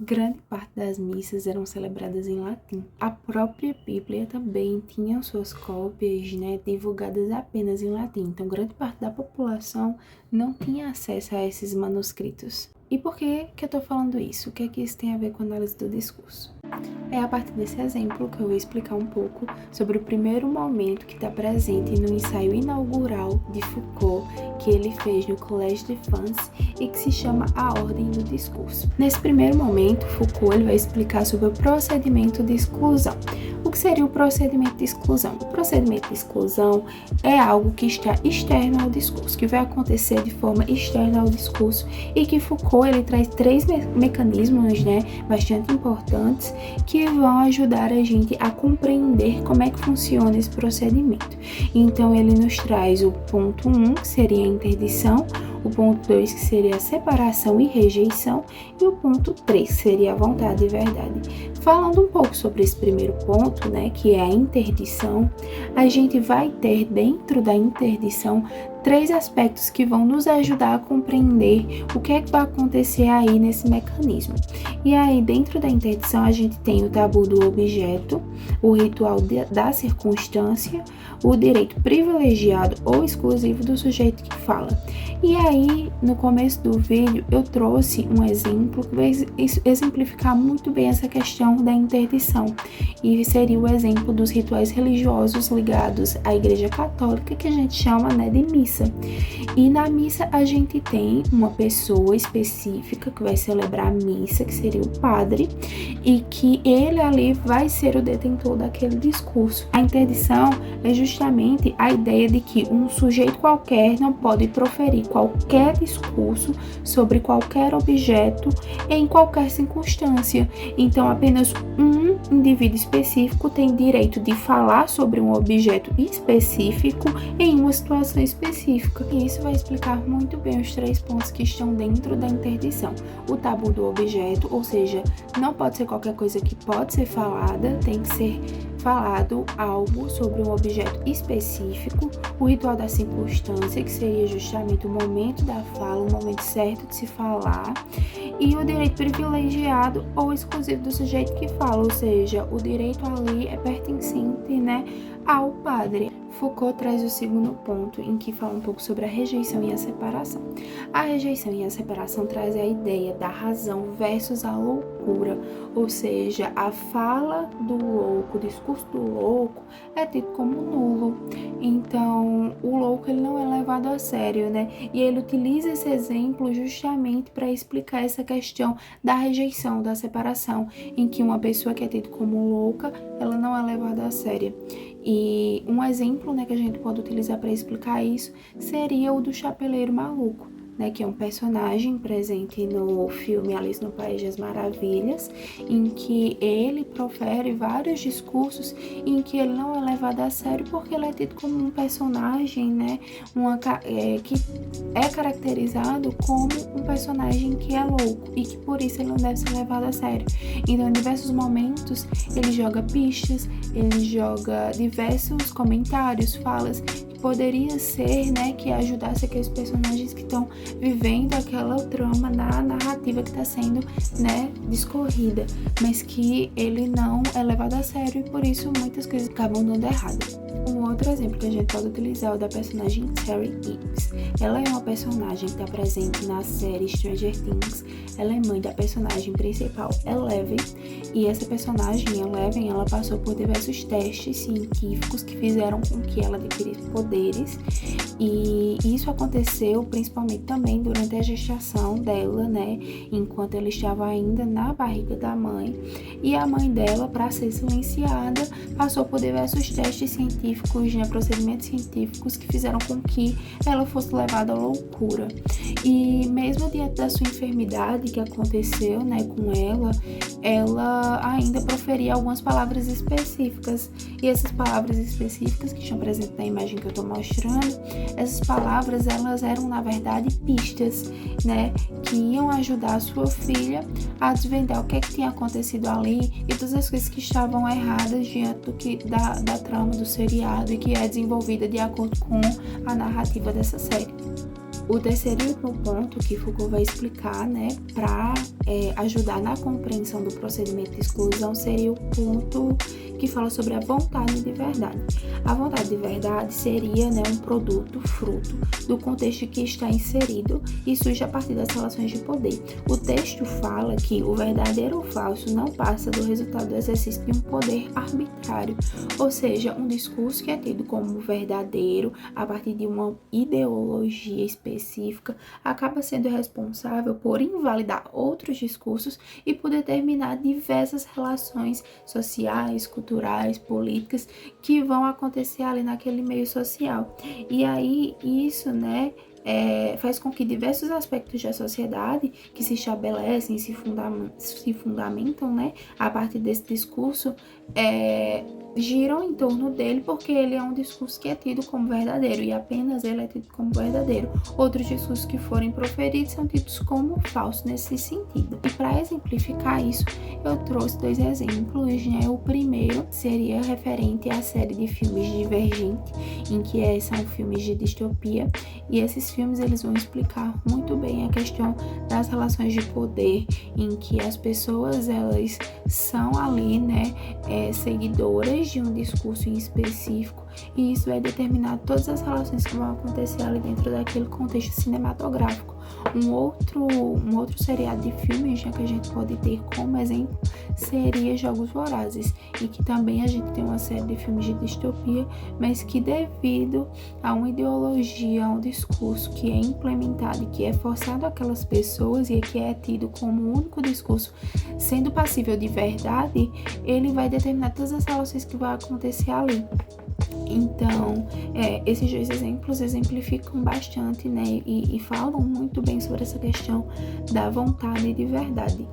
Grande parte das missas eram celebradas em latim. A própria Bíblia também tinha suas cópias, divulgadas apenas em latim. Então, grande parte da população não tinha acesso a esses manuscritos. E por que eu estou falando isso? O que é que isso tem a ver com a análise do discurso? É a partir desse exemplo que eu vou explicar um pouco sobre o primeiro momento que está presente no ensaio inaugural de Foucault, que ele fez no Collège de France e que se chama A Ordem do Discurso. Nesse primeiro momento, Foucault ele vai explicar sobre o procedimento de exclusão. O que seria o procedimento de exclusão? O procedimento de exclusão é algo que está externo ao discurso, que vai acontecer de forma externa ao discurso e que Foucault ele traz três mecanismos, bastante importantes que vão ajudar a gente a compreender como é que funciona esse procedimento. Então, ele nos traz o ponto 1, que seria a interdição, o ponto 2, que seria a separação e rejeição, e o ponto 3, que seria a vontade e verdade. Falando um pouco sobre esse primeiro ponto, que é a interdição, a gente vai ter dentro da interdição três aspectos que vão nos ajudar a compreender o que é que vai acontecer aí nesse mecanismo. E aí, dentro da interdição, a gente tem o tabu do objeto, o ritual da circunstância, o direito privilegiado ou exclusivo do sujeito que fala. E aí, no começo do vídeo, eu trouxe um exemplo que vai exemplificar muito bem essa questão da interdição. E seria o exemplo dos rituais religiosos ligados à Igreja Católica, que a gente chama, de missa. E na missa a gente tem uma pessoa específica que vai celebrar a missa, que seria o padre, e que ele ali vai ser o detentor daquele discurso. A interdição é justamente a ideia de que um sujeito qualquer não pode proferir qualquer discurso sobre qualquer objeto em qualquer circunstância. Então, apenas um indivíduo específico tem direito de falar sobre um objeto específico em uma situação específica. E isso vai explicar muito bem os três pontos que estão dentro da interdição. O tabu do objeto, ou seja, não pode ser qualquer coisa que pode ser falada, tem que ser falado algo sobre um objeto específico, o ritual da circunstância, que seria justamente o momento da fala, o momento certo de se falar, e o direito privilegiado ou exclusivo do sujeito que fala, ou seja, o direito ali é pertencente, ao padre. Foucault traz o segundo ponto, em que fala um pouco sobre a rejeição e a separação. A rejeição e a separação traz a ideia da razão versus a loucura, ou seja, a fala do louco, o discurso do louco é tido como nulo. Então, o louco ele não é levado a sério, E ele utiliza esse exemplo justamente para explicar essa questão da rejeição, da separação, em que uma pessoa que é tida como louca, ela não é levada a sério. E um exemplo, que a gente pode utilizar para explicar isso seria o do Chapeleiro Maluco, que é um personagem presente no filme Alice no País das Maravilhas, em que ele profere vários discursos em que ele não é levado a sério porque ele é tido como um personagem, que é caracterizado como um personagem que é louco e que por isso ele não deve ser levado a sério. Então, em diversos momentos, ele joga pistas, ele joga diversos comentários, falas poderia ser, que ajudasse aqueles personagens que estão vivendo aquela trama na narrativa que está sendo, discorrida, mas que ele não é levado a sério e por isso muitas coisas acabam dando errado. Um outro exemplo que a gente pode utilizar é o da personagem Terry Eves. Ela é uma personagem que está presente na série Stranger Things. Ela é mãe da personagem principal, Eleven, e essa personagem, Eleven, ela passou por diversos testes científicos que fizeram com que ela adquirisse poderes, e isso aconteceu principalmente também durante a gestação dela, enquanto ela estava ainda na barriga da mãe, e a mãe dela, para ser silenciada, passou por diversos testes científicos, procedimentos científicos que fizeram com que ela fosse levada à loucura. E mesmo diante da sua enfermidade que aconteceu, com ela ainda proferia algumas palavras específicas. E essas palavras específicas que estão presentes na imagem que eu estou mostrando, essas palavras, elas eram, na verdade, pistas, que iam ajudar a sua filha a desvendar o que tinha acontecido ali e todas as coisas que estavam erradas diante da trama do seriado e que é desenvolvida de acordo com a narrativa dessa série. O terceiro e último ponto que Foucault vai explicar, né, para ajudar na compreensão do procedimento de exclusão seria o ponto que fala sobre a vontade de verdade. A vontade de verdade seria, né, um produto, fruto do contexto que está inserido e surge a partir das relações de poder. O texto fala que o verdadeiro ou falso não passa do resultado do exercício de um poder arbitrário, ou seja, um discurso que é tido como verdadeiro a partir de uma ideologia específica acaba sendo responsável por invalidar outros discursos e por determinar diversas relações sociais, culturais, políticas que vão acontecer ali naquele meio social. E aí isso, né, faz com que diversos aspectos da sociedade que se estabelecem, se fundamentam, né, a partir desse discurso, giram em torno dele, porque ele é um discurso que é tido como verdadeiro e apenas ele é tido como verdadeiro. Outros discursos que forem proferidos são tidos como falsos nesse sentido. E para exemplificar isso, eu trouxe 2 exemplos, né? O primeiro seria referente à série de filmes Divergente, em que são filmes de distopia, e esses filmes eles vão explicar muito bem a questão das relações de poder, em que as pessoas elas são ali, né, seguidoras de um discurso em específico, e isso vai determinar todas as relações que vão acontecer ali dentro daquele contexto cinematográfico. Um outro seriado de filmes, já que a gente pode ter como exemplo, seria Jogos Vorazes, e que também a gente tem uma série de filmes de distopia, mas que devido a uma ideologia, a um discurso que é implementado e que é forçado àquelas pessoas e que é tido como o único discurso sendo passível de verdade, ele vai determinar todas as relações que vão acontecer ali. Então, esses 2 exemplos exemplificam bastante, né, e falam muito bem sobre essa questão da vontade de verdade.